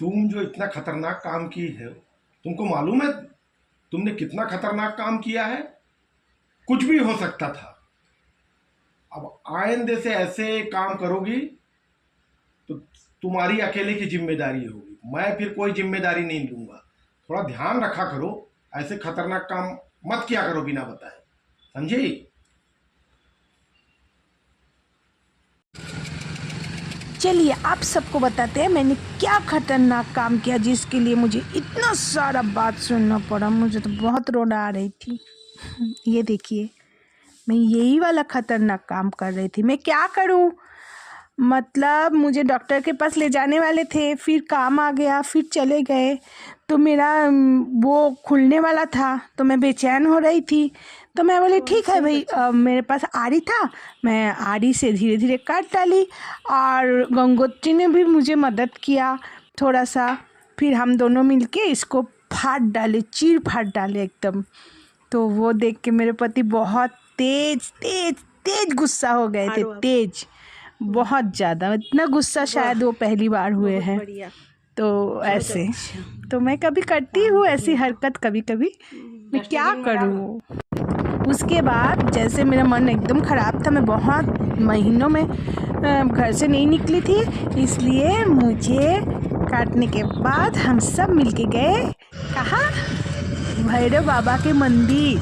तुम जो इतना खतरनाक काम की है, तुमको मालूम है तुमने कितना खतरनाक काम किया है? कुछ भी हो सकता था। अब आइंदे से ऐसे काम करोगी तो तुम्हारी अकेले की जिम्मेदारी होगी, मैं फिर कोई जिम्मेदारी नहीं लूंगा। थोड़ा ध्यान रखा करो, ऐसे खतरनाक काम मत किया करो बिना बताए, समझी? चलिए आप सबको बताते हैं मैंने क्या खतरनाक काम किया जिसके लिए मुझे इतना सारा बात सुनना पड़ा। मुझे तो बहुत रोना आ रही थी। ये देखिए, मैं यही वाला खतरनाक काम कर रही थी। मैं क्या करूं? मतलब मुझे डॉक्टर के पास ले जाने वाले थे, फिर काम आ गया, फिर चले गए। तो मेरा वो खुलने वाला था, तो मैं बेचैन हो रही थी। तो मैं बोली ठीक है भाई, मेरे पास आरी था, मैं आरी से धीरे धीरे काट डाली। और गंगोत्री ने भी मुझे मदद किया थोड़ा सा। फिर हम दोनों मिलके इसको फाड़ डाले, चीर फाड़ डाले एकदम। तो वो देख के मेरे पति बहुत तेज तेज तेज गुस्सा हो गए थे, तेज, बहुत ज़्यादा। इतना गुस्सा शायद वो पहली बार हुए हैं। तो ऐसे तो मैं कभी करती हूँ ऐसी हरकत, कभी कभी। मैं क्या करूँ? उसके बाद जैसे मेरा मन एकदम ख़राब था, मैं बहुत महीनों में घर से नहीं निकली थी, इसलिए मुझे काटने के बाद हम सब मिलके गए कहाँ? भैरव बाबा के मंदिर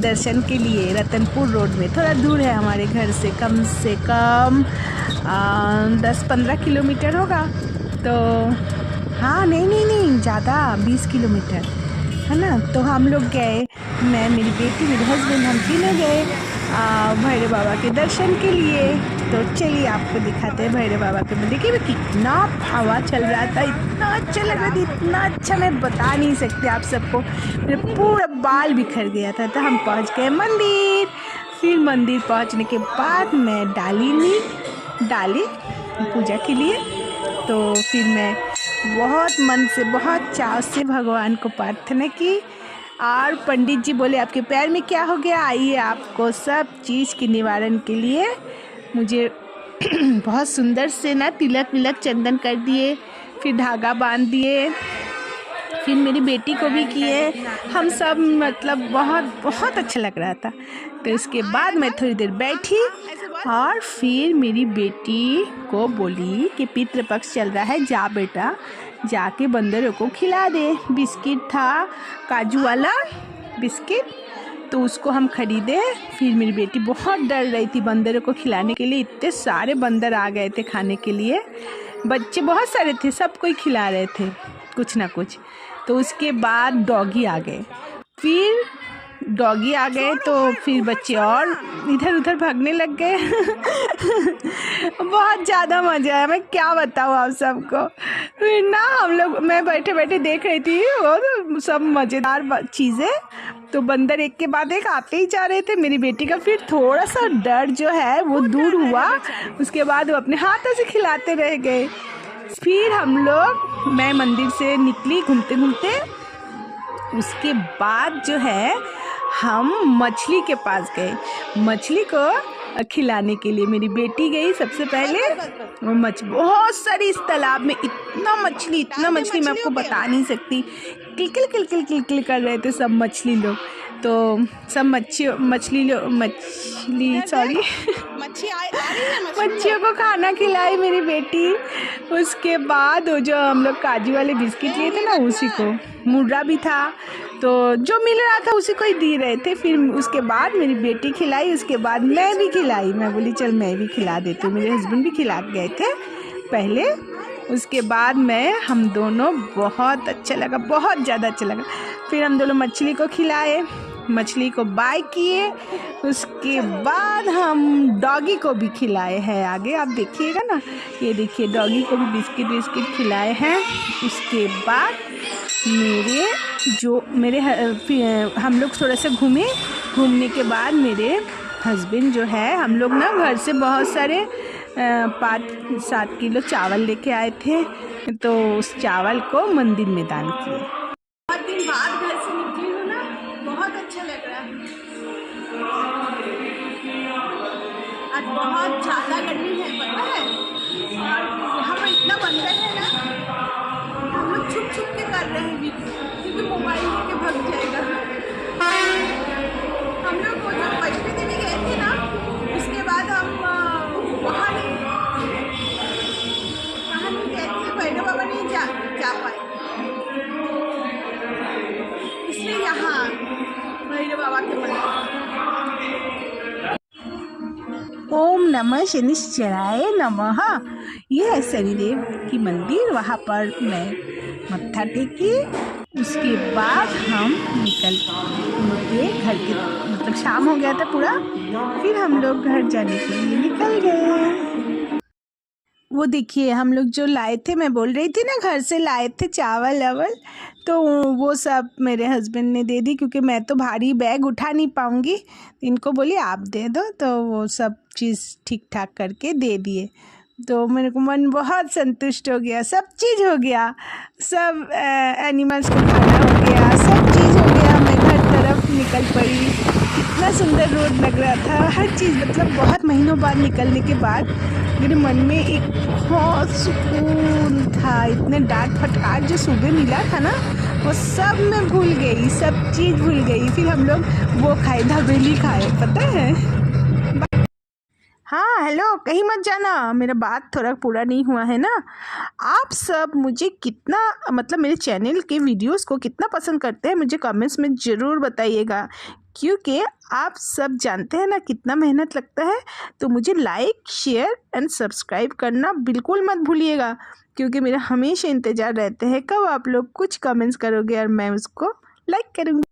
दर्शन के लिए। रतनपुर रोड में, थोड़ा दूर है हमारे घर से कम 10-15 किलोमीटर होगा। तो हाँ, नहीं ज़्यादा, 20 किलोमीटर है ना। तो हम लोग गए, मैं, मेरी बेटी, मेरे हस्बैंड, हम तीनों गए भैरव बाबा के दर्शन के लिए। तो चलिए आपको दिखाते हैं भैरव बाबा के मंदिर। देखिए कितना हवा चल रहा था, इतना अच्छा लग रहा था, इतना अच्छा मैं बता नहीं सकती आप सबको। मेरे पूरा बाल बिखर गया था। तो हम पहुंच गए मंदिर। फिर मंदिर पहुंचने के बाद मैं डाली पूजा के लिए। तो फिर मैं बहुत मन से, बहुत चाव से भगवान को प्रार्थना की। और पंडित जी बोले आपके पैर में क्या हो गया, आइए आपको सब चीज़ के निवारण के लिए मुझे बहुत सुंदर से ना तिलक विलक चंदन कर दिए, फिर धागा बांध दिए, फिर मेरी बेटी को भी किए। हम सब मतलब बहुत अच्छा लग रहा था। तो इसके बाद मैं थोड़ी देर बैठी और फिर मेरी बेटी को बोली कि पितृपक्ष चल रहा है, जा बेटा जाके बंदरों को खिला दे। बिस्किट था, काजू वाला बिस्किट, तो उसको हम खरीदे। फिर मेरी बेटी बहुत डर रही थी बंदरों को खिलाने के लिए, इतने सारे बंदर आ गए थे खाने के लिए। बच्चे बहुत सारे थे, सब कोई खिला रहे थे कुछ ना कुछ। तो उसके बाद डॉगी आ गए। फिर डॉगी आ गए तो फिर बच्चे और इधर उधर भागने लग गए। बहुत ज़्यादा मज़ा आया, मैं क्या बताऊँ आप सबको। फिर ना हम लोग, मैं बैठे बैठे देख रही थी और सब मज़ेदार चीज़ें। तो बंदर एक के बाद एक आते ही जा रहे थे। मेरी बेटी का फिर थोड़ा सा डर जो है वो दूर हुआ। उसके बाद वो अपने हाथों से खिलाते रह गए। फिर हम लोग, मैं मंदिर से निकली घूमते घूमते। उसके बाद जो है हम मछली के पास गए, मछली को खिलाने के लिए। मेरी बेटी गई सबसे पहले। वो बहुत सारी, इस तालाब में इतना मछली मैं आपको बता नहीं सकती। किलकिल किलकिल किलकिल कर रहे थे सब मछली लोग। तो सब मच्छियों को खाना खिलाई मेरी बेटी। उसके बाद वो जो हम लोग काजू वाले बिस्किट लिए थे ना, उसी को, मुर्रा भी था, तो जो मिल रहा था उसी को ही दे रहे थे। फिर उसके बाद मेरी बेटी खिलाई, उसके बाद मैं भी खिलाई। मैं बोली चल मैं भी खिला देती हूँ। मेरे हस्बैंड भी खिला गए थे पहले। उसके बाद हम दोनों, बहुत अच्छा लगा, बहुत ज़्यादा अच्छा लगा। फिर हम दोनों मछली को खिलाए, मछली को बाय किए। उसके बाद हम डॉगी को भी खिलाए हैं। आगे आप देखिएगा ना, ये देखिए डॉगी को भी बिस्किट खिलाए हैं। उसके बाद हम लोग थोड़ा सा घूमने के बाद मेरे हस्बैंड जो है, हम लोग ना घर से बहुत सारे 5-7 किलो चावल लेके आए थे। तो उस चावल को मंदिर में दान किए। बहुत दिन बाद घर से निकली हूँ ना, बहुत अच्छा लग रहा है। आज बहुत ज़्यादा गर्मी है, पता है। और यहाँ पर इतना बंदर है ना, नमः शनिश्चराय नमः। ये है शनिदेव की मंदिर, वहाँ पर मैं मत्था टेकी। उसके बाद हम निकल के घर के, मतलब शाम हो गया था पूरा, फिर हम लोग घर जाने के लिए निकल गए। वो देखिए हम लोग जो लाए थे, मैं बोल रही थी ना घर से लाए थे चावल अवल, तो वो सब मेरे हस्बैंड ने दे दी, क्योंकि मैं तो भारी बैग उठा नहीं पाऊँगी। इनको बोली आप दे दो, तो वो सब चीज़ ठीक ठाक करके दे दिए। तो मेरे को मन बहुत संतुष्ट हो गया, सब चीज़ हो गया, सब एनिमल्स को खाना हो गया, सब चीज़ हो गया। मैं घर तरफ निकल पड़ी, इतना सुंदर रोड लग रहा था, हर चीज़, मतलब बहुत महीनों बाद निकलने के बाद मेरे मन में एक बहुत सुकून था। इतने डांट फटकार जो सुबह मिला था ना, वो सब मैं भूल गई, सब चीज़ भूल गई। फिर हम लोग वो खाए, दाबेली खाए, पता है। हाँ हेलो, कहीं मत जाना, मेरा बात थोड़ा पूरा नहीं हुआ है ना। आप सब मुझे कितना, मतलब मेरे चैनल के वीडियोस को कितना पसंद करते हैं, मुझे कमेंट्स में ज़रूर बताइएगा, क्योंकि आप सब जानते हैं ना कितना मेहनत लगता है। तो मुझे लाइक, शेयर एंड सब्सक्राइब करना बिल्कुल मत भूलिएगा, क्योंकि मेरा हमेशा इंतज़ार रहते हैं कब आप लोग कुछ कमेंट्स करोगे और मैं उसको लाइक करूँगी।